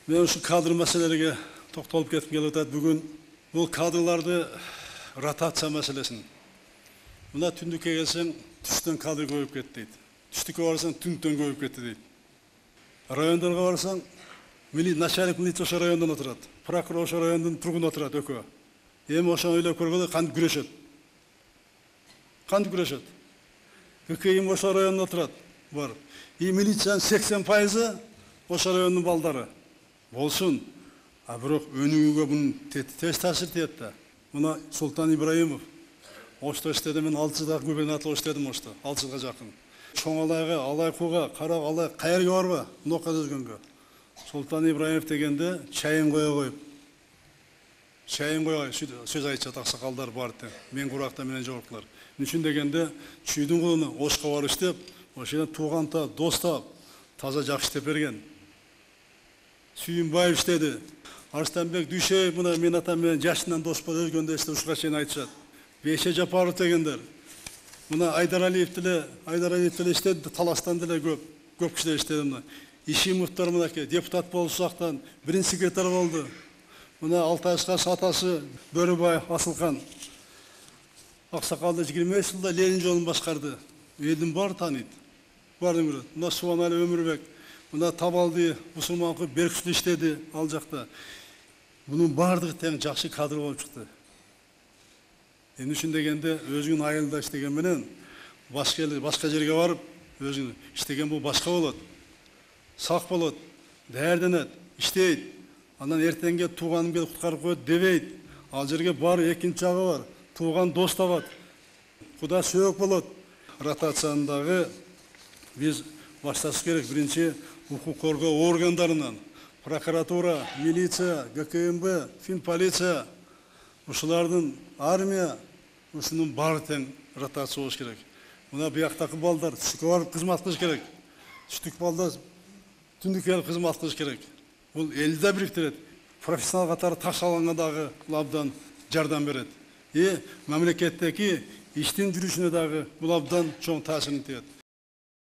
Мен ушу кадр маселелерге токтолуп кетким келип атат. Бүгүн бул кадрларды ротация маселесин. Мына түндүккө келсең, түштөн кадр көбөйүп кетти дейт. Түштүккө барсаң, түндүктөн көбөйүп кетти дейт. Райондорго барсаң, начальник милиция ошо райондон отурат. Прокурор ошо райондун тургуну отурат экөө. Эми ошону ойлоп көргөндө кантип күрөшөт? Кантип күрөшөт? ГКМ ошо райондон отурат. Бар. И милициянын 80% ошо райондун балдары. Болсун, а бирок өнүгүүгө бунун терс таасир тиет да. Мына Султан Ибраимов Ошто иштеди, мен 6 жылда губернатор иштедим Ошто, 6 жылга жакын. Чоң алайга, алайкууга, карак алай кайерге барба, нока түзгөнгө. Султан Ибраимов дегенде чайын кое коюп. Чайын кое сөз айтышат аксакалдар бар деп. Мен куракта менен жогоркулар. Үчүн дегенде чүйдүн кулуну Ошко барып иштеп, ошондон тууган достап, таза жакшы иштеп берген. Сүйүнбаев иштеди. Арыстанбек Дүйшеев мына мен атам менен жашынан дос болуп жүргөндө ушуга чейин айтышат. Бейше Жапаров дегендер. Мына Айдаралиев деле иштеди, Таластан деле көп кишилер иштеди мына. Ишимовдор мынакей депутат болуп сактан, биринчи секретарь болду. Мына Алтайскас атасы Бөрөбаев Асылкан. Аксакалды 25 жылда Ленин жолун башкарды. Элдин баары тааныйт. Баарын көрөт. Мына Субанали Өмүрбек, мына Табалды Мусулманкul Беркүчтү иштеди ал жакта. Bunun баардыгы тең жакшы кадр болуп чыкты. Эми үчүн дегенде өзүнүн айылында иштеген менен башка жерге барып өзүнүн иштеген бул башка болот. Сак болот, даярданат, иштейт. Андан эртеңге тууганым келип куткарып коет дебейт. Ал жерге бар экинчи жагы бар. Тууган дос табат. Куда сөөк болот. Ротациянын биз башташ керек. Биринчи укук коргоо органдарынан, прокуратура, милиция, ГКМБ, Финполиция, ушулардын армия, ушунун баары тең ротация болуш керек. Мына бияктагы балдар түштүккө барып кызмат кылыш керек. Түштүк балдар түндүккө келип кызмат кылыш керек. Бул элди да бириктирет. Профессионал катары таш алганда абдан жардам берет. Мамлекеттеги иштин жүрүшүнө дагы бул абдан чоң таасирин тиет.